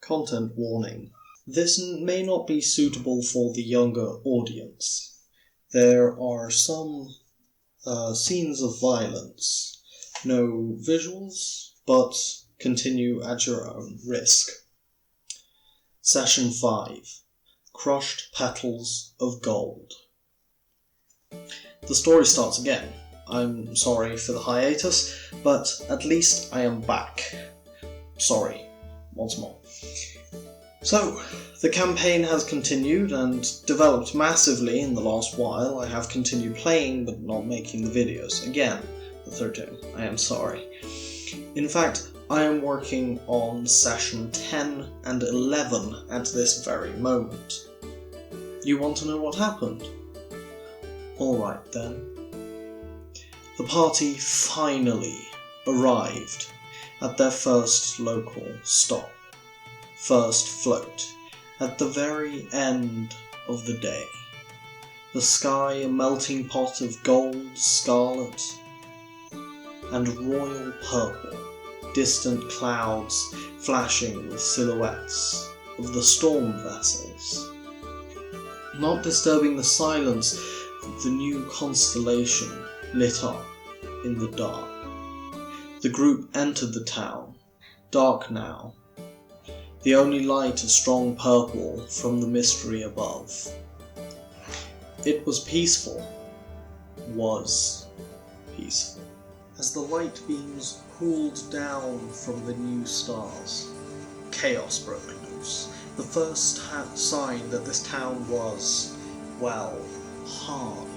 Content warning. This may not be suitable for the younger audience. There are some scenes of violence. No visuals, but continue at your own risk. Session 5. Crushed Petals of Gold. The story starts again. I'm sorry for the hiatus, but at least I am back. Sorry, once more. So, the campaign has continued and developed massively in the last while. I have continued playing but not making the videos. Again, the third time. I am sorry. In fact, I am working on session 10 and 11 at this very moment. You want to know what happened? Alright then. The party finally arrived at their first local stop, first float, at the very end of the day. The sky a melting pot of gold, scarlet, and royal purple, distant clouds flashing with silhouettes of the storm vessels. Not disturbing the silence, the new constellation lit up in the dark. The group entered the town, dark now, the only light a strong purple from the mystery above. It was peaceful. Was peaceful. As the light beams cooled down from the new stars, chaos broke loose. The first sign that this town was, well, hard,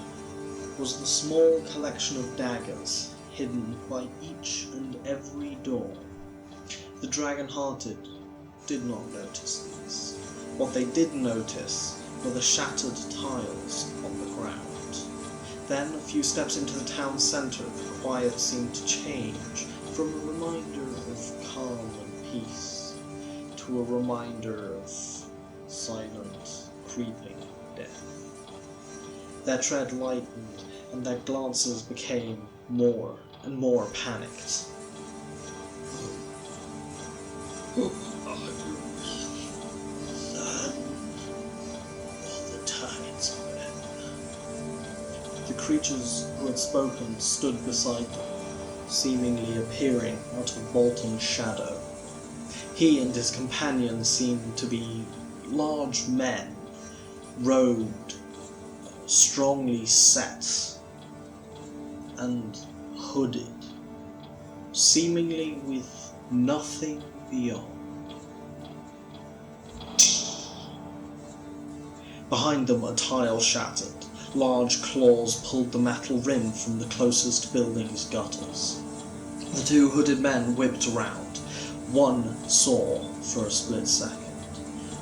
was the small collection of daggers hidden by each and every door. The dragon-hearted did not notice these. What they did notice were the shattered tiles on the ground. Then, a few steps into the town centre, the quiet seemed to change from a reminder of calm and peace to a reminder of silent, creeping death. Their tread lightened, and their glances became more and more panicked. All the tides are in. The creatures who had spoken stood beside them, seemingly appearing out of molten shadow. He and his companion seemed to be large men, robed, strongly set, and hooded, seemingly with nothing beyond. Behind them a tile shattered. Large claws pulled the metal rim from the closest building's gutters. The two hooded men whipped around. One saw for a split second.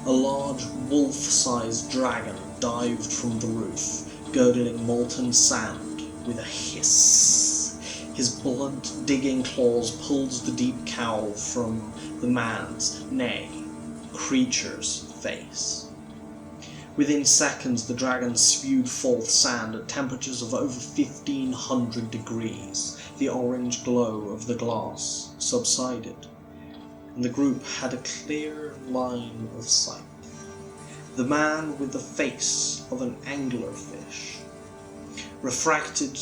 A large wolf-sized dragon dived from the roof, gurgling molten sand with a hiss. His blunt, digging claws pulled the deep cowl from the man's, nay, creature's face. Within seconds, the dragon spewed forth sand at temperatures of over 1,500 degrees. The orange glow of the glass subsided, and the group had a clear line of sight. The man with the face of an anglerfish. Refracted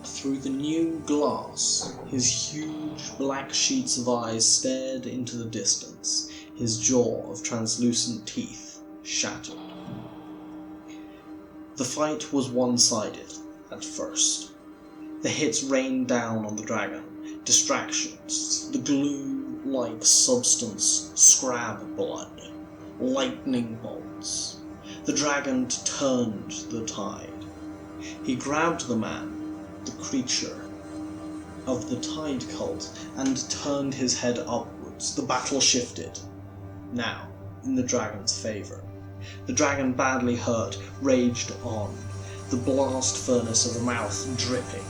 through the new glass, his huge black sheets of eyes stared into the distance, his jaw of translucent teeth shattered. The fight was one-sided at first. The hits rained down on the dragon, distractions, the glue-like substance, scrab blood, lightning bolts. The dragon turned the tide. He grabbed the man, the creature of the tide cult, and turned his head upwards. The battle shifted, now in the dragon's favour. The dragon, badly hurt, raged on, the blast furnace of the mouth dripping,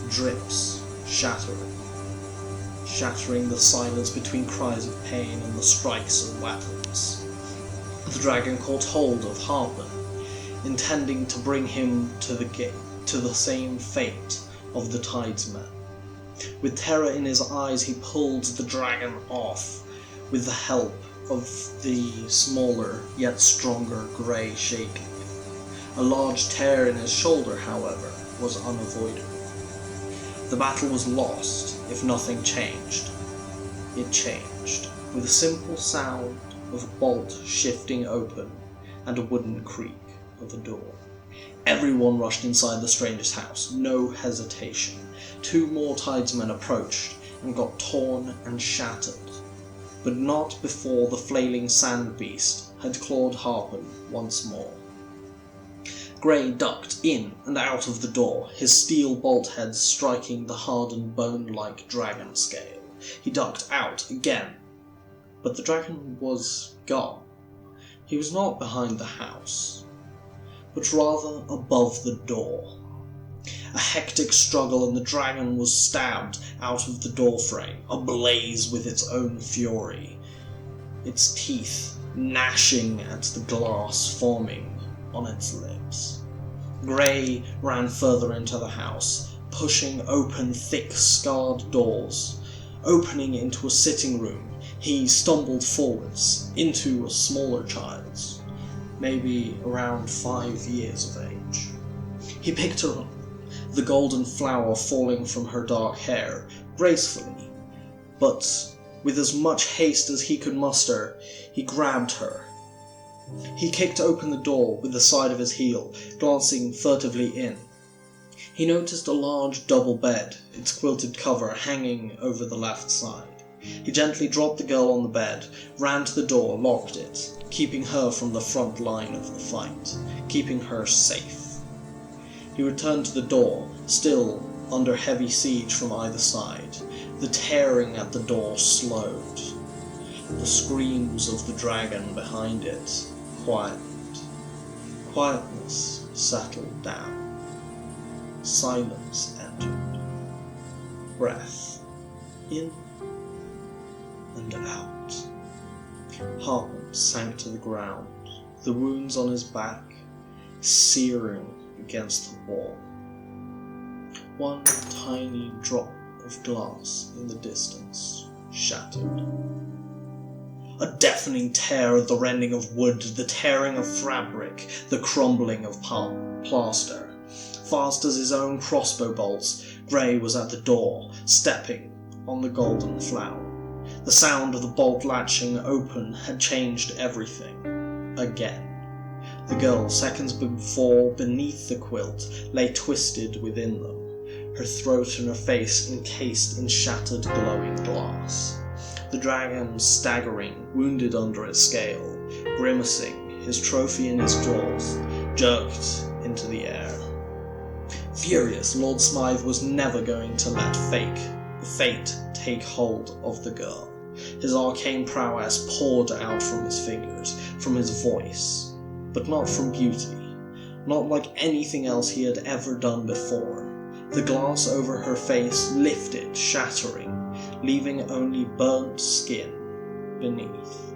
drips shattering the silence between cries of pain and the strikes of weapons. The dragon caught hold of Harpen, intending to bring him to the same fate of the tidesmen. With terror in his eyes, he pulled the dragon off with the help of the smaller yet stronger grey shaking. A large tear in his shoulder, however, was unavoidable. The battle was lost if nothing changed. It changed, with a simple sound of a bolt shifting open and a wooden creak of a door. Everyone rushed inside the stranger's house, no hesitation. 2 more tidesmen approached and got torn and shattered, but not before the flailing sand beast had clawed Harpen once more. Grey ducked in and out of the door, his steel bolt head striking the hardened bone-like dragon scale. He ducked out again, but the dragon was gone. He was not behind the house, but rather above the door. A hectic struggle and the dragon was stabbed out of the doorframe, ablaze with its own fury, its teeth gnashing at the glass forming on its lips. Grey ran further into the house, pushing open thick scarred doors. Opening into a sitting room, he stumbled forwards into a smaller child's, maybe around 5 years of age. He picked her up, the golden flower falling from her dark hair, gracefully, but with as much haste as he could muster, he grabbed her. He kicked open the door with the side of his heel, glancing furtively in. He noticed a large double bed, its quilted cover hanging over the left side. He gently dropped the girl on the bed, ran to the door, locked it, keeping her from the front line of the fight, keeping her safe. He returned to the door, still under heavy siege from either side. The tearing at the door slowed. The screams of the dragon behind it quietened. Quietness settled down. Silence entered. Breath in and out. Harpen sank to the ground, the wounds on his back searing against the wall. One tiny drop of glass in the distance shattered. A deafening tear, the rending of wood, the tearing of fabric, the crumbling of plaster. Fast as his own crossbow bolts, Grey was at the door, stepping on the golden flower. The sound of the bolt latching open had changed everything. Again. The girl, seconds before beneath the quilt, lay twisted within them, her throat and her face encased in shattered glowing glass. The dragon staggering, wounded under its scale, grimacing, his trophy in his jaws, jerked into the air. Furious, Lord Smythe was never going to let fate take hold of the girl. His arcane prowess poured out from his fingers, from his voice, but not from beauty, not like anything else he had ever done before. The glass over her face lifted, shattering, leaving only burnt skin beneath.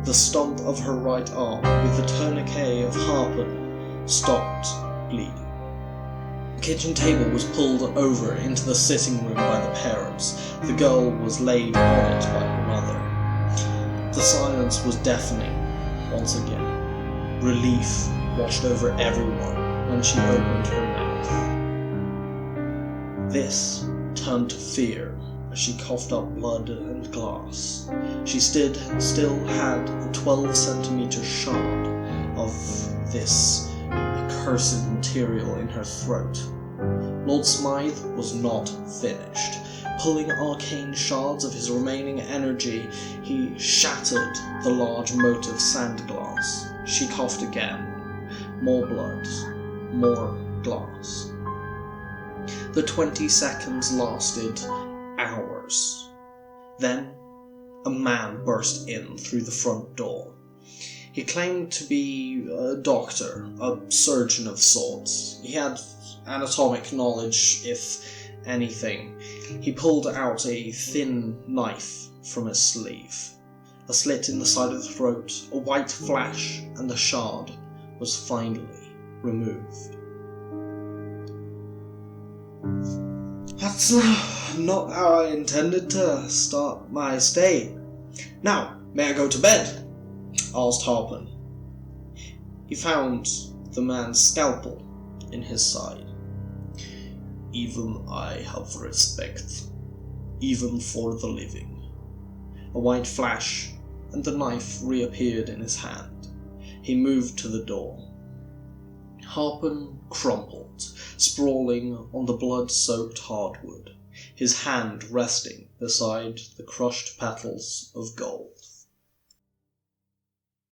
The stump of her right arm, with the tourniquet of Harpen, stopped bleeding. The kitchen table was pulled over into the sitting room by the parents. The girl was laid on it by her mother. The silence was deafening once again. Relief washed over everyone when she opened her mouth. This turned to fear as she coughed up blood and glass. She still had a 12-centimeter shard of this accursed material in her throat. Lord Smythe was not finished. Pulling arcane shards of his remaining energy, he shattered the large moat of sand glass. She coughed again. More blood. More glass. The 20 seconds lasted hours. Then, a man burst in through the front door. He claimed to be a doctor, a surgeon of sorts. He had anatomic knowledge, if anything. He pulled out a thin knife from his sleeve. A slit in the side of the throat, a white flash, and the shard was finally removed. That's not how I intended to start my stay. Now, "May I go to bed?" asked Harpen. He found the man's scalpel in his side. "Even I have respect, even for the living." A white flash, and the knife reappeared in his hand. He moved to the door. Harpen crumpled, sprawling on the blood-soaked hardwood, his hand resting beside the crushed petals of gold.